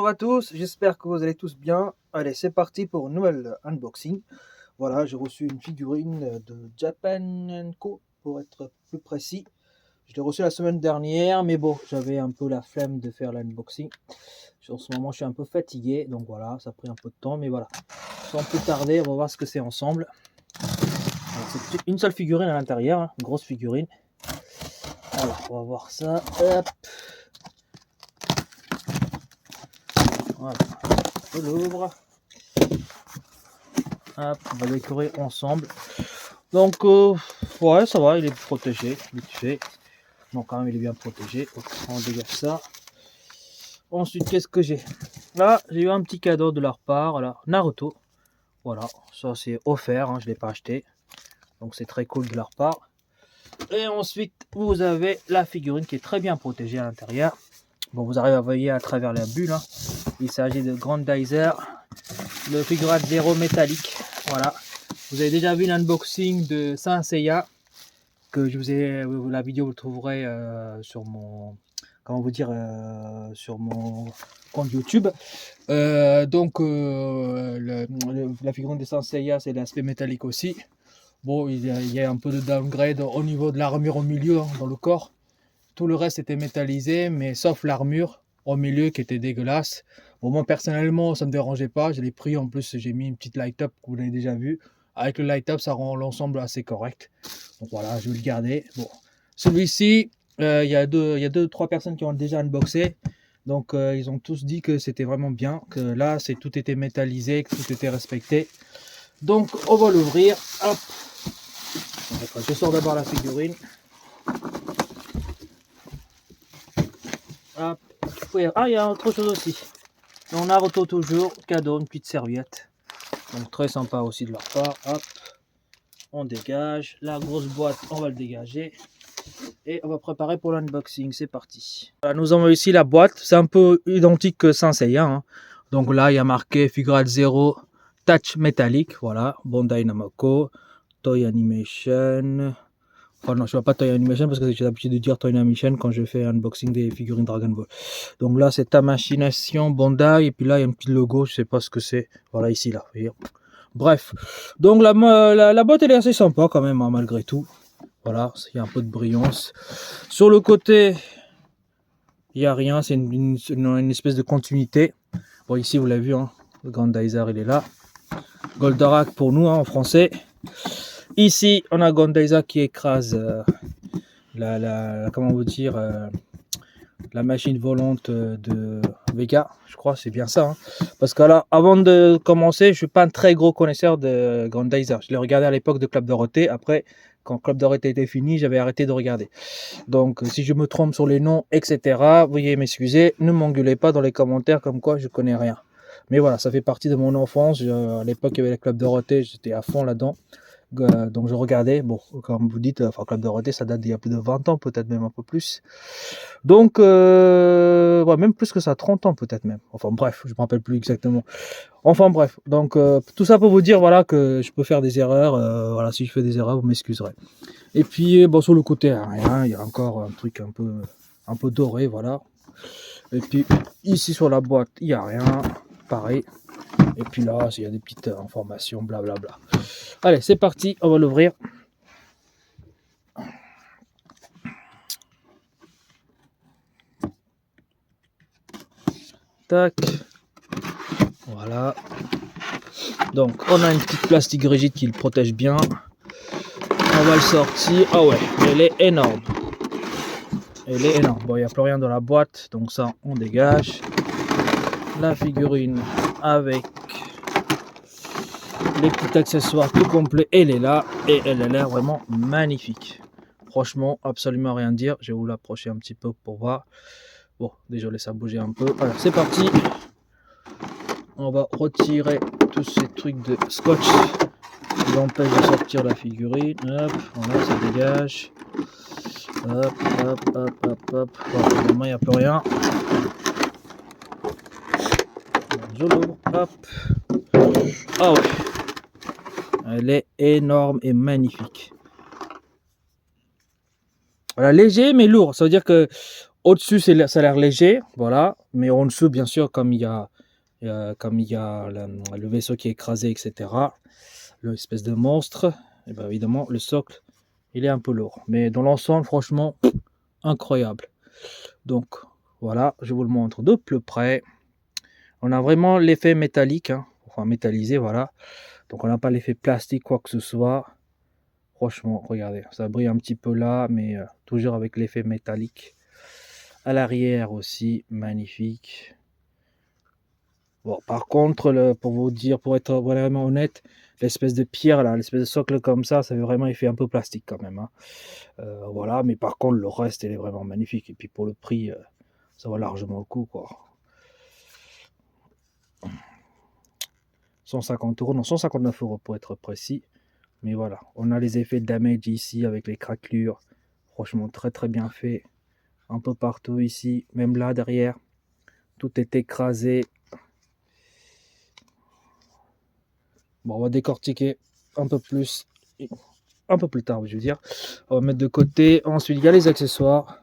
à tous, j'espère que vous allez tous bien. Allez, c'est parti pour une nouvelle unboxing. Voilà, j'ai reçu une figurine de Japan Co pour être plus précis. Je l'ai reçue la semaine dernière, mais bon, j'avais un peu la flemme de faire l'unboxing. En ce moment, je suis un peu fatigué, donc voilà, ça a pris un peu de temps, mais voilà. Sans plus tarder, on va voir ce que c'est ensemble. C'est une seule figurine à l'intérieur, hein, une grosse figurine. Alors, on va voir ça. Hop. Voilà, on l'ouvre. Hop, on va décorer ensemble. Donc, ouais, ça va, il est protégé, vite fait. Donc, quand même, il est bien protégé. Donc, on dégage ça. Ensuite, qu'est-ce que j'ai? Là, j'ai eu un petit cadeau de leur part. Alors, Naruto. Voilà, ça c'est offert, hein, je ne l'ai pas acheté. Donc, c'est très cool de leur part. Et ensuite, vous avez la figurine qui est très bien protégée à l'intérieur. Bon, vous arrivez à voir à travers la bulle. Hein. Il s'agit de Grandizer, le Figurine Zero métallique. Voilà. Vous avez déjà vu l'unboxing de Saint Seiya, que je vous ai, la vidéo vous le trouverez sur mon, comment vous dire, sur mon compte YouTube. La figurine de Saint Seiya, c'est l'aspect métallique aussi. Bon, il y a un peu de downgrade au niveau de l'armure au milieu, hein, dans le corps. Tout le reste était métallisé, mais sauf l'armure au milieu qui était dégueulasse. Bon, moi personnellement, ça ne me dérangeait pas. Je l'ai pris, en plus j'ai mis une petite light-up que vous l'avez déjà vu. Avec le light-up, ça rend l'ensemble assez correct. Donc voilà, je vais le garder. Bon, celui-ci, il y a deux, trois personnes qui ont déjà unboxé. Donc ils ont tous dit que c'était vraiment bien, que là, tout était métallisé, que tout était respecté. Donc on va l'ouvrir. Hop. Je sors d'abord la figurine. Hop. Ah, il y a autre chose aussi. Donc Naruto toujours, cadeau, une petite serviette. Donc très sympa aussi de leur part. Hop. On dégage. La grosse boîte, on va le dégager. Et on va préparer pour l'unboxing. C'est parti. Voilà, nous avons ici la boîte. C'est un peu identique que Saint Seiya. Hein. Donc là, il y a marqué Figurine Zero Touch métallique. Voilà. Bandai Namco. Toy Animation. Enfin non, je ne vois pas Toy Animation parce que j'ai l'habitude de dire Toy Animation quand je fais un unboxing des figurines Dragon Ball. Donc là, c'est ta machination Bandai. Et puis là, il y a un petit logo. Je ne sais pas ce que c'est. Voilà, ici, là. Vous voyez. Bref. Donc la boîte, elle est assez sympa quand même, hein, malgré tout. Voilà, il y a un peu de brillance. Sur le côté, il n'y a rien. C'est une espèce de continuité. Bon, ici, vous l'avez vu, hein, le Grandizer, il est là. Goldorak pour nous, hein, en français. Ici, on a Grandizer qui écrase comment vous dire, la machine volante de Vega. Je crois c'est bien ça. Hein. Parce que là, avant de commencer, je ne suis pas un très gros connaisseur de Grandizer. Je l'ai regardé à l'époque de Club Dorothée. Après, quand Club Dorothée était fini, j'avais arrêté de regarder. Donc, si je me trompe sur les noms, etc., veuillez m'excuser. Ne m'engueulez pas dans les commentaires comme quoi je connais rien. Mais voilà, ça fait partie de mon enfance. À l'époque, il y avait le Club Dorothée, j'étais à fond là-dedans. Donc je regardais, bon, comme vous dites, enfin, Club Dorothée, ça date d'il y a plus de 20 ans, peut-être même un peu plus. Donc, ouais, même plus que ça, 30 ans peut-être même. Enfin bref, je ne me rappelle plus exactement. Enfin bref, donc tout ça pour vous dire voilà, que je peux faire des erreurs. Voilà, si je fais des erreurs, vous m'excuserez. Et puis, bon, sur le côté, rien, il y a encore un truc un peu doré, voilà. Et puis, ici sur la boîte, il n'y a rien, pareil. Et puis là, il y a des petites informations, blablabla. Allez, c'est parti, on va l'ouvrir. Tac. Voilà. Donc, on a une petite plastique rigide qui le protège bien. On va le sortir. Ah ouais, elle est énorme. Elle est énorme. Bon, il n'y a plus rien dans la boîte, donc ça, on dégage. La figurine avec les petits accessoires tout complets, elle est là et elle a l'air vraiment magnifique. Franchement, absolument rien à dire. Je vais vous l'approcher un petit peu pour voir. Bon, déjà, je laisse ça bouger un peu. Alors, c'est parti. On va retirer tous ces trucs de scotch qui empêchent de sortir la figurine. Hop, voilà, ça dégage. Hop, hop, hop, hop, hop. Bon, finalement, il n'y a plus rien. Je l'ouvre. Hop. Ah ouais. Elle est énorme et magnifique. Voilà, léger mais lourd. Ça veut dire que Au-dessus, ça a l'air léger, voilà. Mais en dessous, bien sûr, comme il y a le vaisseau qui est écrasé, etc., l'espèce de monstre, et bien évidemment, le socle, il est un peu lourd. Mais dans l'ensemble, franchement, incroyable. Donc, voilà, je vous le montre de plus près. On a vraiment l'effet métallique, hein, enfin métallisé, voilà. Donc, on n'a pas l'effet plastique, quoi que ce soit. Franchement, regardez, ça brille un petit peu là, mais toujours avec l'effet métallique. À l'arrière aussi, magnifique. Bon, par contre, pour vous dire, pour être vraiment honnête, l'espèce de pierre là, l'espèce de socle comme ça fait vraiment effet un peu plastique quand même, hein. Voilà, mais par contre, le reste, il est vraiment magnifique. Et puis pour le prix, ça vaut largement le coup, quoi. 150 euros, non, 159 euros pour être précis. Mais voilà, on a les effets de damage ici avec les craquelures. Franchement, très très bien fait. Un peu partout ici, même là derrière. Tout est écrasé. Bon, on va décortiquer un peu plus tard, je veux dire. On va mettre de côté. Ensuite, il y a les accessoires.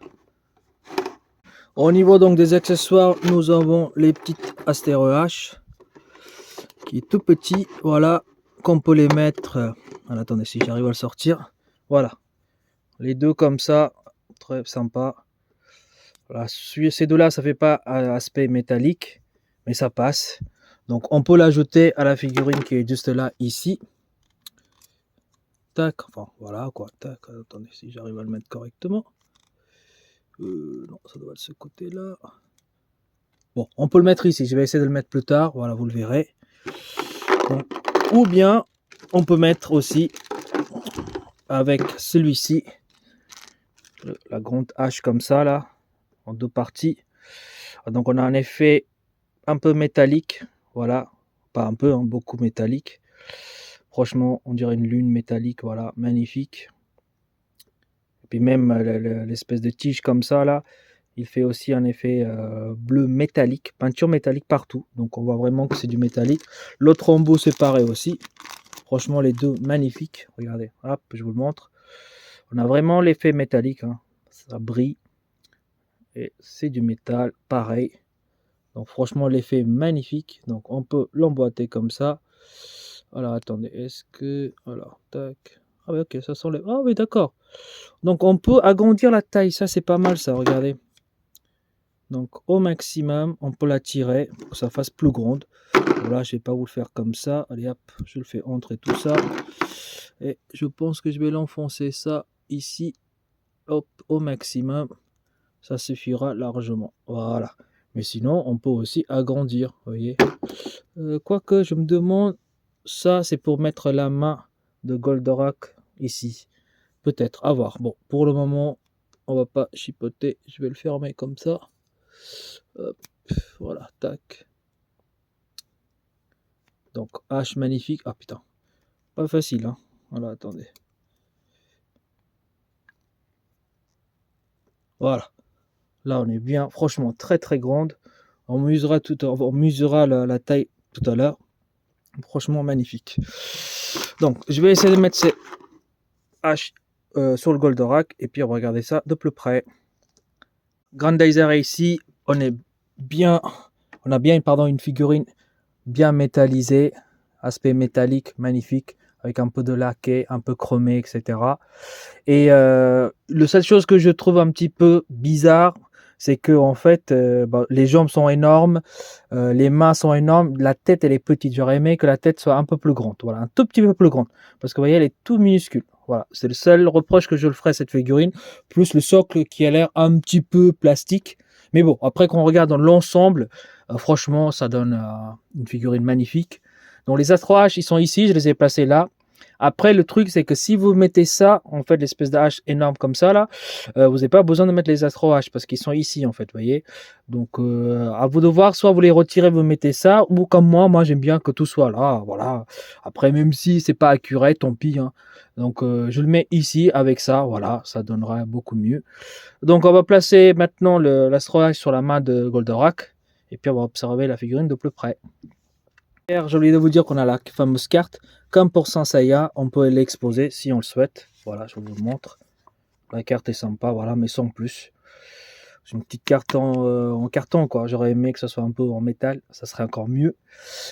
Au niveau donc des accessoires, nous avons les petites Astero H qui est tout petit, voilà, qu'on peut les mettre. Voilà, attendez, si j'arrive à le sortir, voilà, les deux comme ça, très sympa. Voilà, ces deux là, ça fait pas aspect métallique, mais ça passe. Donc on peut l'ajouter à la figurine qui est juste là ici. Tac, enfin voilà quoi, tac, attendez si j'arrive à le mettre correctement. Non, ça doit être de ce côté là. Bon, on peut le mettre ici, je vais essayer de le mettre plus tard, voilà, vous le verrez. Donc, ou bien on peut mettre aussi avec celui-ci, la grande hache comme ça là, en deux parties. Donc on a un effet un peu métallique, voilà, pas un peu, hein, beaucoup métallique. Franchement, on dirait une lune métallique, voilà, magnifique. Et puis même l'espèce de tige comme ça là, il fait aussi un effet bleu métallique, peinture métallique partout. Donc on voit vraiment que c'est du métallique. L'autre embout c'est pareil aussi. Franchement les deux magnifiques. Regardez, hop, je vous le montre. On a vraiment l'effet métallique, hein. Ça brille. Et c'est du métal, pareil. Donc franchement l'effet magnifique. Donc on peut l'emboîter comme ça. Alors attendez, est-ce que... Voilà, tac. Ah oui, ok, ça s'enlève. Ah oui, d'accord. Donc on peut agrandir la taille, ça c'est pas mal ça, regardez. Donc au maximum, on peut la tirer pour que ça fasse plus grande. Voilà, je vais pas vous le faire comme ça. Allez hop, je le fais entrer tout ça. Et je pense que je vais l'enfoncer ça ici. Hop, au maximum. Ça suffira largement. Voilà. Mais sinon, on peut aussi agrandir, vous voyez. Quoique, je me demande, ça c'est pour mettre la main de Goldorak ici. Peut-être, à voir. Bon, pour le moment, on va pas chipoter. Je vais le fermer comme ça. Hop, voilà, tac. Donc, hache magnifique. Ah putain, pas facile, hein. Voilà, attendez. Voilà. Là, on est bien. Franchement, très très grande. On mesurera la taille tout à l'heure. Franchement, magnifique. Donc, je vais essayer de mettre ces haches sur le Goldorak. Et puis, regardez ça de plus près. Grandizer ici, on a bien une figurine bien métallisée, aspect métallique magnifique, avec un peu de laqué, un peu chromé, etc. Et la seule chose que je trouve un petit peu bizarre, c'est que en fait, les jambes sont énormes, les mains sont énormes, la tête elle est petite. J'aurais aimé que la tête soit un peu plus grande, voilà, un tout petit peu plus grande, parce que vous voyez, elle est tout minuscule. Voilà, c'est le seul reproche que je le ferai à cette figurine, plus le socle qui a l'air un petit peu plastique. Mais bon, après qu'on regarde dans l'ensemble, franchement, ça donne une figurine magnifique. Donc les Astro H, ils sont ici, je les ai placés là. Après, le truc, c'est que si vous mettez ça, en fait, l'espèce de hache énorme comme ça, là, vous n'avez pas besoin de mettre les Astro H parce qu'ils sont ici, en fait, vous voyez. Donc, à vous de voir, soit vous les retirez, vous mettez ça, ou comme moi j'aime bien que tout soit là, voilà. Après, même si c'est pas accurate, tant pis, hein. Donc, je le mets ici avec ça, voilà, ça donnera beaucoup mieux. Donc, on va placer maintenant l'Astro H sur la main de Goldorak, et puis on va observer la figurine de plus près. J'ai oublié de vous dire qu'on a la fameuse carte. Comme pour Saint Seiya, on peut l'exposer si on le souhaite. Voilà, je vous le montre. La carte est sympa, voilà, mais sans plus. C'est une petite carte en carton, quoi. J'aurais aimé que ça soit un peu en métal, ça serait encore mieux.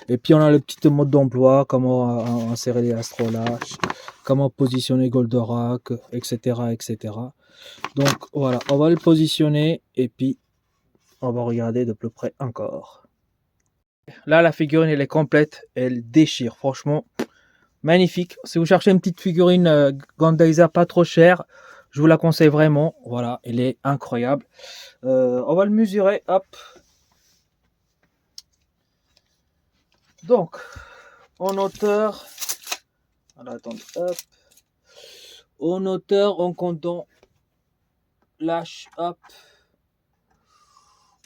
Et puis on a le petit mode d'emploi, comment insérer les astrolaches, comment positionner Goldorak, etc., etc. Donc voilà, on va le positionner et puis on va regarder de plus près encore. Là, la figurine, elle est complète, elle déchire, franchement, magnifique. Si vous cherchez une petite figurine Gandaiser pas trop chère, je vous la conseille vraiment. Voilà, elle est incroyable. On va le mesurer, hop. Donc, en hauteur, alors attendez, hop. En hauteur, en comptant lâche, hop.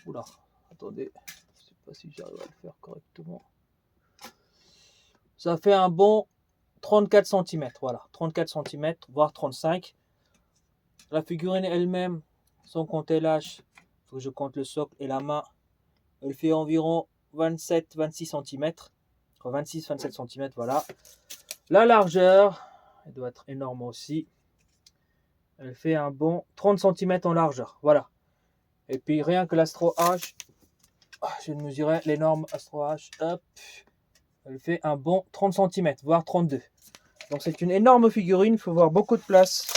Oula, attendez, je sais pas si j'arrive à le faire correctement. Ça fait un bon 34 cm, voilà, 34 cm, voire 35. La figurine elle-même, sans compter l'âge, il faut que je compte le socle et la main, elle fait environ 27-26 cm. 26-27 cm, voilà. La largeur, elle doit être énorme aussi. Elle fait un bon 30 cm en largeur, voilà. Et puis rien que l'Astro H, je vais mesurer l'énorme Astro H, hop. Elle fait un bon 30 cm, voire 32. Donc c'est une énorme figurine, il faut avoir beaucoup de place.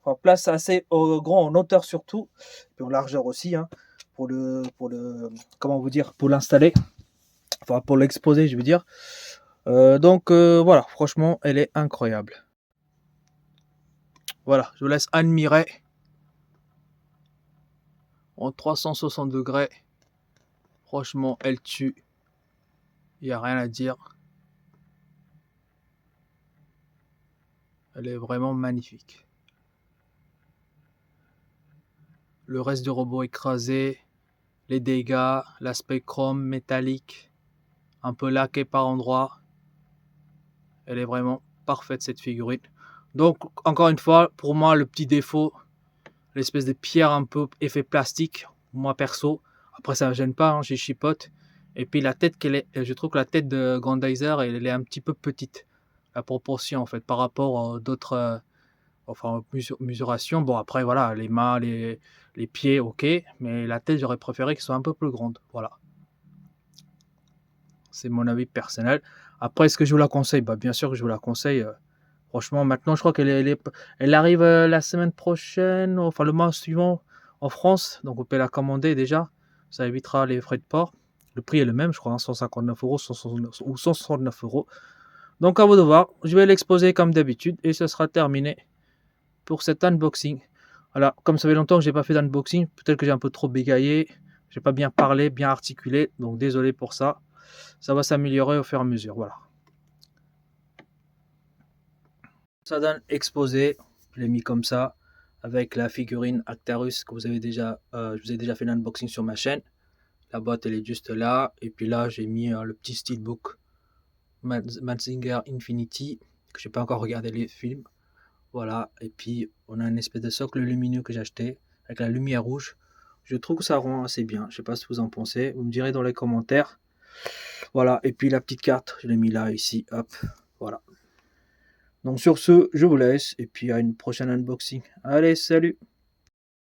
Enfin, place assez grand en hauteur surtout, puis en largeur aussi, hein, comment vous dire, pour l'installer, enfin pour l'exposer, je veux dire. Donc voilà, franchement, elle est incroyable. Voilà, je vous laisse admirer en 360 degrés. Franchement, elle tue. Il n'y a rien à dire. Elle est vraiment magnifique. Le reste du robot écrasé, les dégâts, l'aspect chrome métallique, un peu laqué par endroits. Elle est vraiment parfaite cette figurine. Donc encore une fois, pour moi le petit défaut, l'espèce de pierre un peu effet plastique, moi perso. Après ça ne me gêne pas, hein, j'y chipote. Et puis la tête je trouve que la tête de Grandizer elle est un petit peu petite. La proportion en fait par rapport à d'autres mesurations. Bon après voilà, les mains, les pieds, ok. Mais la tête j'aurais préféré qu'elle soit un peu plus grande. Voilà. C'est mon avis personnel. Après, est-ce que je vous la conseille? Bah, bien sûr que je vous la conseille. Franchement, maintenant, je crois elle arrive la semaine prochaine, enfin le mois suivant en France. Donc, on peut la commander déjà. Ça évitera les frais de port. Le prix est le même, je crois, hein, 159 euros ou 169 euros. Donc, à vous de voir. Je vais l'exposer comme d'habitude et ce sera terminé pour cet unboxing. Alors, comme ça fait longtemps que j'ai pas fait d'unboxing, peut-être que j'ai un peu trop bégayé. J'ai pas bien parlé, bien articulé. Donc, désolé pour ça. Ça va s'améliorer au fur et à mesure. Voilà. Ça donne exposé. Je l'ai mis comme ça avec la figurine Actarus que vous avez déjà, je vous ai déjà fait l'unboxing sur ma chaîne. La boîte elle est juste là et puis là j'ai mis le petit steelbook Mazinger Infinity que j'ai pas encore regardé les films. Voilà et puis on a une espèce de socle lumineux que j'ai acheté avec la lumière rouge. Je trouve que ça rend assez bien. Je sais pas ce que vous en pensez. Vous me direz dans les commentaires. Voilà et puis la petite carte je l'ai mis là ici. Hop voilà. Donc sur ce, je vous laisse et puis à une prochaine unboxing. Allez, salut!